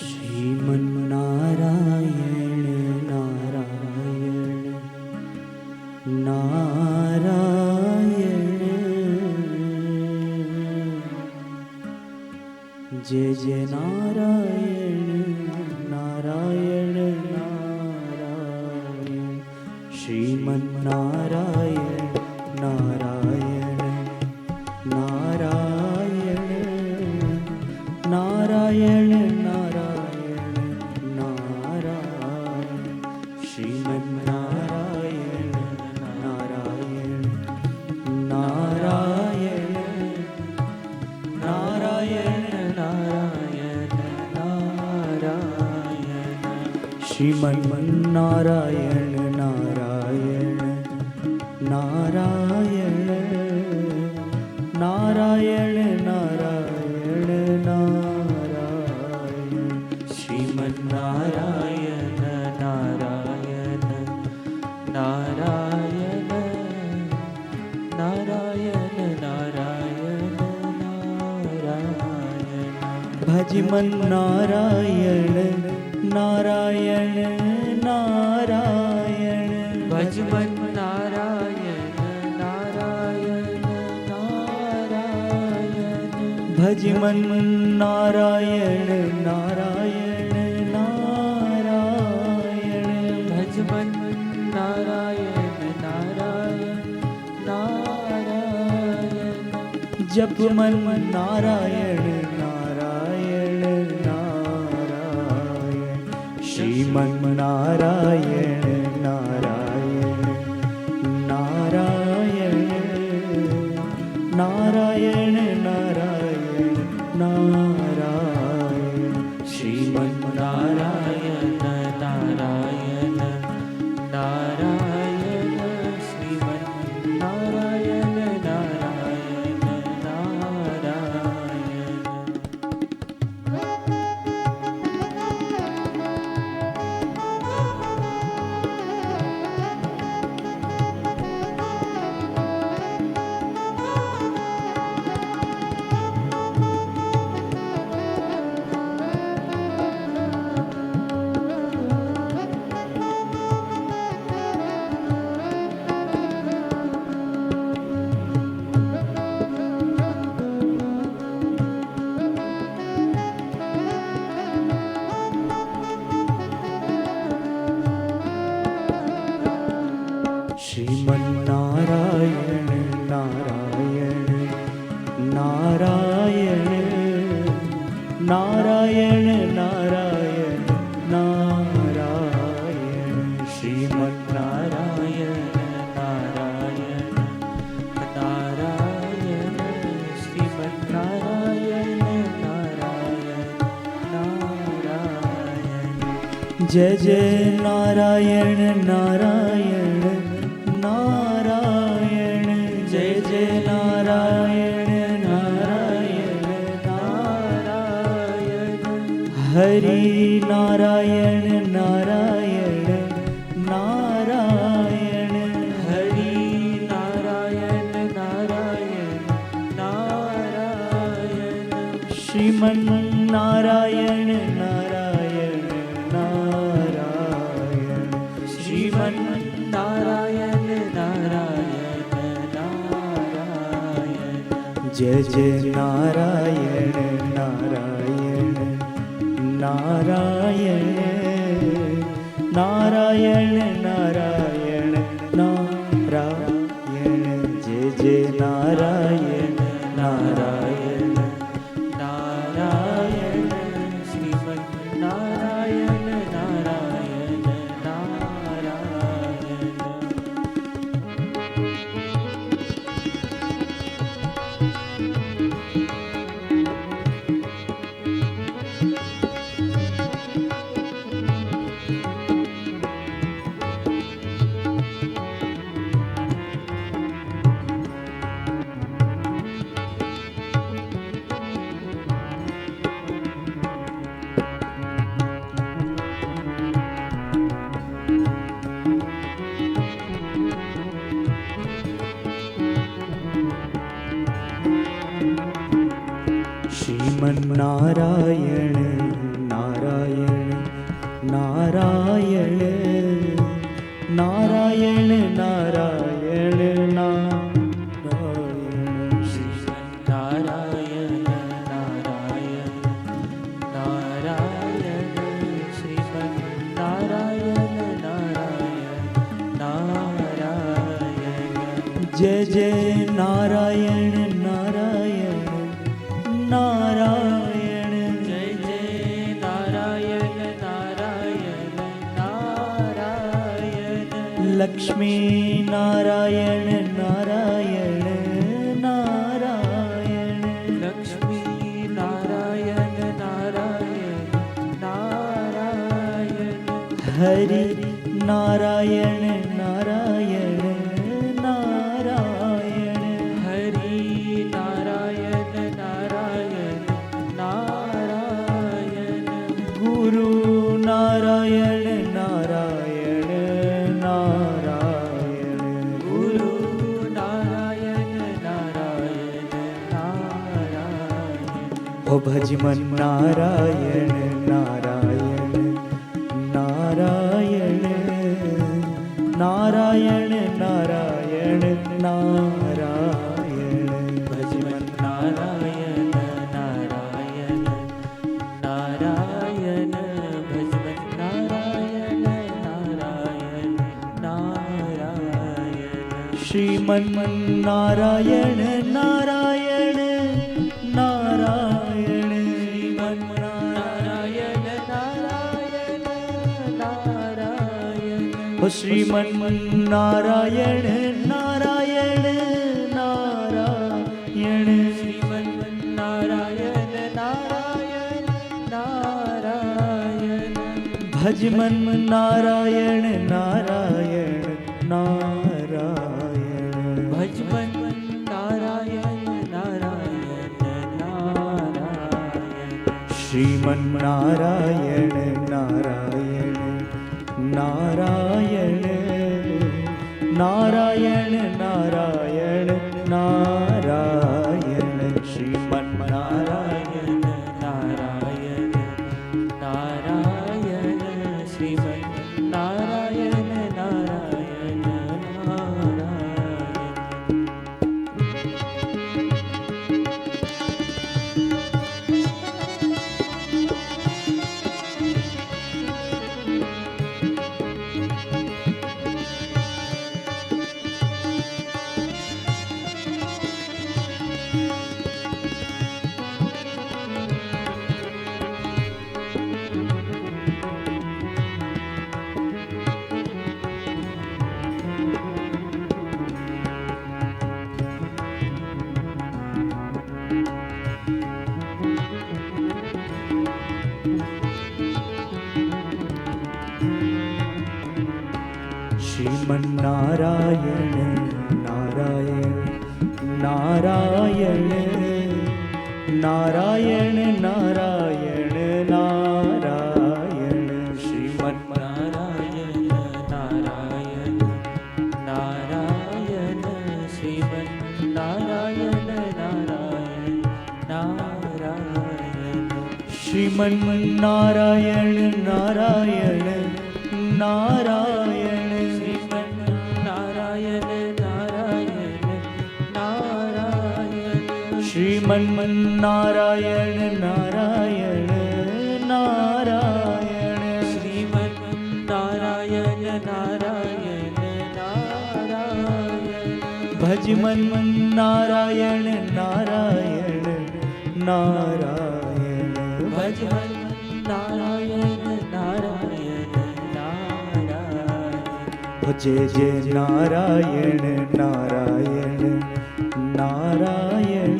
શ્રીમન્નારાયણ નારાયણ નારાયણ જય જય નારાયણ નારાયણ નારાયણ શ્રીમન્નારાયણ નારાયણ નારાયણ નારાયણ નારાયણ નારાયણ શ્રીમન્નારાયણ નારાયણ નારાયણ નારાયણ નારાયણ નારાયણ શ્રીમન્નારાયણ નારાયણ નારાયણ નારાયણ નારાયણ નારાયણ શ્રીમન્નારાયણ નારાયણ નારાયણ નારાયણ નારાયણ નારાયણ ભજમન નારાયણ નારાયણ નારાયણ ભજમન નારાયણ નારાયણ નારાયણ ભજમન નારાયણ નારાયણ નારાયણ ભજમન નારાયણ નારાયણ નારાયણ જપમન નારાયણ નારાયણ નારાયણ શ્રીમન નારાયણ નારાયણ નારાયણ નારાયણ નારાયણ નારાયણ શ્રીમન નારાયણ નારાયણ નારાયણ શ્રીમન નારાયણ નારાયણ નારાયણ શ્રીમન્નારાયણ નારાયણ નારાયણ નારાયણ નારાયણ નારાયણ શ્રીમન્નારાયણ નારાયણ નારાયણ શ્રીમન્નારાયણ નારાયણ નારાયણ જય જય નારાયણ નારાયણ નારાયણ જય જય નારાયણ નારાયણ નારાયણ હરિ નારાયણ નારાયણ નારાયણ હરિ નારાયણ નારાયણ નારાયણ શ્રીમન નારાયણ નારાયણ નારાયણ શ્રીમન નારાયણ નારાયણ નારાયણ જય જય નારાયણ નારાયણ નારાયણ નારાયણ નારાયણ નારાયણ જય જય નારાયણ નારાયણ નારાયણ શ્રીમન નારાયણ નારાયણ નારાયણ શ્રીમન્નારાયણ નારાયણ नारायण नारायण नारायण नारायण नारायण नारायण नारायण श्रीमन नारायण नारायण नारायण जय जय नारायण नारायण नारायण जय जय नारायण नारायण नारायण लक्ष्मी नारायण नारायण नारायण लक्ष्मी नारायण नारायण नारायण हरि नारायण नारायण नारायण हरि नारायण नारायण नारायण गुरु नारायण नारायण नारायण गुरु नारायण नारायण नारायण ओ भजमन नारायण नारायण नारायण नारायण नारायण नारायण भजमन नारायण नारायण नारायण भजमन नारायण नारायण नारायण श्रीमन नारायण नारायण नारायण श्रीमन नारायण नारायण नारायण ओ श्रीमन नारायण नारायण नारायण श्रीमन नारायण नारायण नारायण भजमन नारायण नारायण नारायण भजमन नारायण नारायण नारायण श्रीमन नारायण नारायण नारायण नारायण नारायण नारायण श्रीमन नारायण नारायण नारायण श्रीमन नारायण नारायण नारायण श्रीमन नारायण नारायण नारायण नारायण नारायण नारायण श्रीमन नारायण नारायण नारायण श्रीमन नारायण नारायण नारायण श्रीमन नारायण नारायण नारायण श्रीमन नारायण नारायण नारायण श्रीमन नारायण नारायण नारायण श्रीमन नारायण नारायण नारायण भजमन नारायण नारायण नारायण भजमन नारायण नारायण नारायण जय जय नारायण नारायण नारायण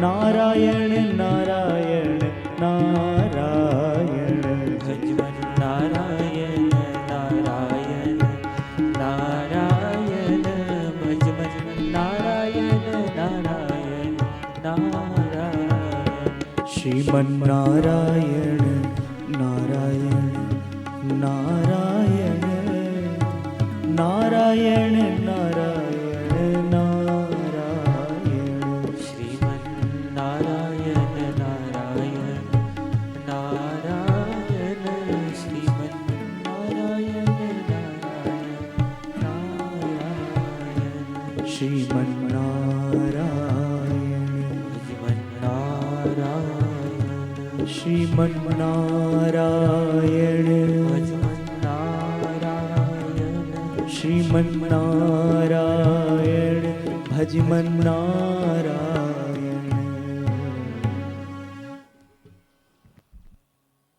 नारायण नारायण नारायण भजमन नारायण नारायण नारायण भजमन नारायण नारायण नारायण श्रीमन नारायण नारायण नारायण नारायण नारायण नारायण श्रीमन नारायण नारायण नारायण श्री શ્રીમન નારાયણ ભજમન નારાયણ શ્રીમન નારાયણ ભજમન નારાયણ